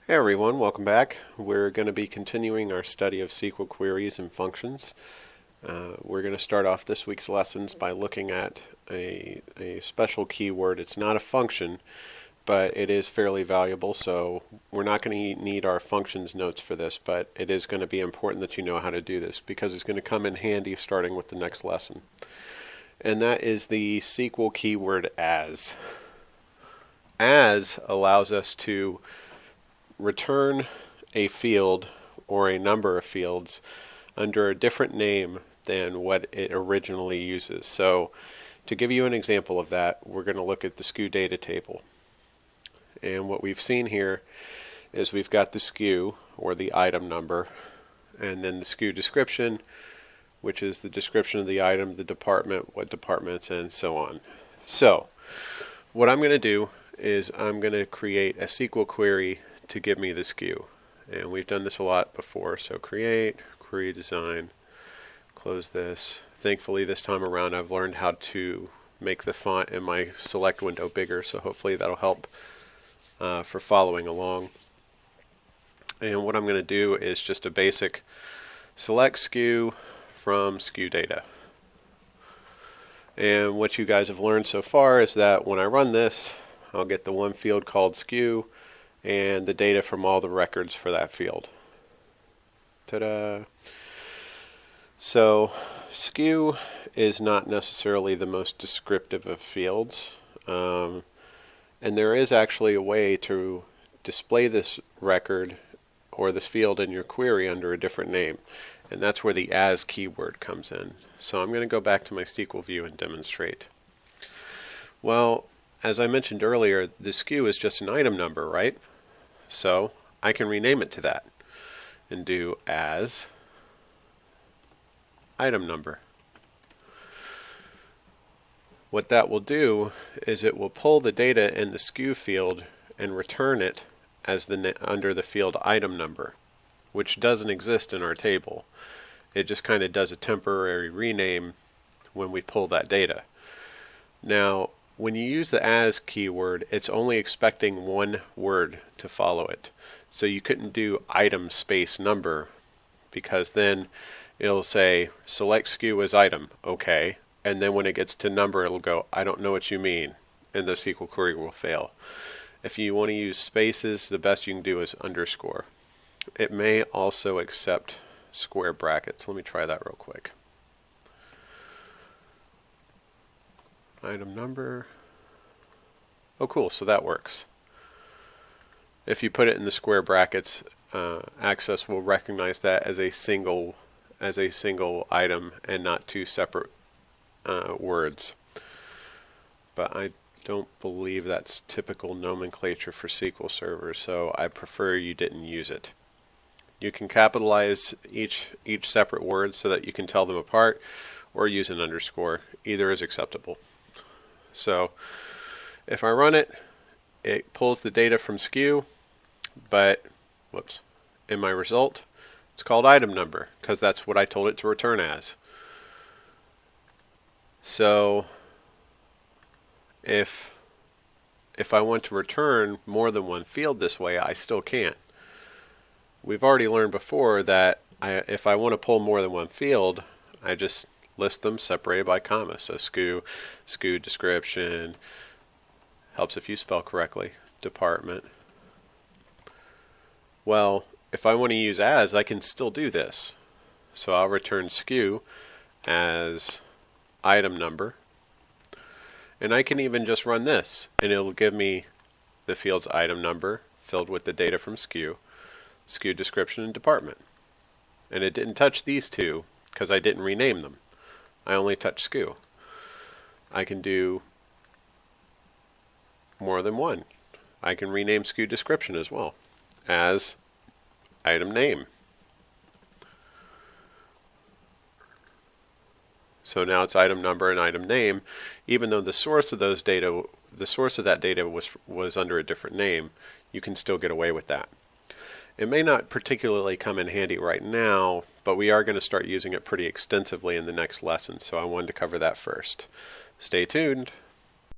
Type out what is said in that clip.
Hey everyone, welcome back. We're going to be continuing our study of SQL queries and functions. We're going to start off this week's lessons by looking at a special keyword. It's not a function, but it is fairly valuable, so we're not going to need our functions notes for this, but it is going to be important that you know how to do this because it's going to come in handy starting with the next lesson. And that is the SQL keyword as. As allows us to return a field or a number of fields under a different name than what it originally uses. So to give you an example of that, we're going to look at the SKU data table. And what we've seen here is we've got the SKU, or the item number, and then the SKU description, which is the description of the item, the department, what department it's in, and so on. So what I'm going to do is I'm going to create a SQL query to give me the SKU. And we've done this a lot before. So create, query design, close this. Thankfully this time around I've learned how to make the font in my select window bigger, so hopefully that'll help for following along. And what I'm going to do is just a basic select SKU from SKU data. And what you guys have learned so far is that when I run this, I'll get the one field called SKU and the data from all the records for that field. Ta-da! So SKU is not necessarily the most descriptive of fields, and there is actually a way to display this record or this field in your query under a different name, and that's where the as keyword comes in. So I'm going to go back to my SQL view and demonstrate. Well, as I mentioned earlier, the SKU is just an item number, right? So I can rename it to that and do as item number. What that will do is it will pull the data in the SKU field and return it as under the field item number, which doesn't exist in our table. It just kind of does a temporary rename when we pull that data. Now, when you use the as keyword, it's only expecting one word to follow it. So you couldn't do item space number, because then it'll say select SKU as item, okay, and then when it gets to number it'll go, I don't know what you mean, and the SQL query will fail. If you want to use spaces, the best you can do is underscore. It may also accept square brackets. Let me try that real quick. Item number. Oh cool, so that works. If you put it in the square brackets, Access will recognize that as a single item and not two separate words. But I don't believe that's typical nomenclature for SQL servers, so I prefer you didn't use it. You can capitalize each separate word so that you can tell them apart, or use an underscore. Either is acceptable. So if I run it, it pulls the data from SKU, but whoops, in my result it's called item number because that's what I told it to return as. So if I want to return more than one field this way, I still can't. We've already learned before that if I want to pull more than one field, I just list them separated by commas. So SKU description, helps if you spell correctly, department. Well, if I want to use as, I can still do this. So I'll return SKU as item number, and I can even just run this and it'll give me the field's item number filled with the data from SKU, SKU description, and department. And it didn't touch these two because I didn't rename them. I only touched SKU. I can do more than one. I can rename SKU description as well as item name. So now it's item number and item name, even though the source of that data was under a different name. You can still get away with that. It may not particularly come in handy right now, but we are going to start using it pretty extensively in the next lesson, so I wanted to cover that first. Stay tuned.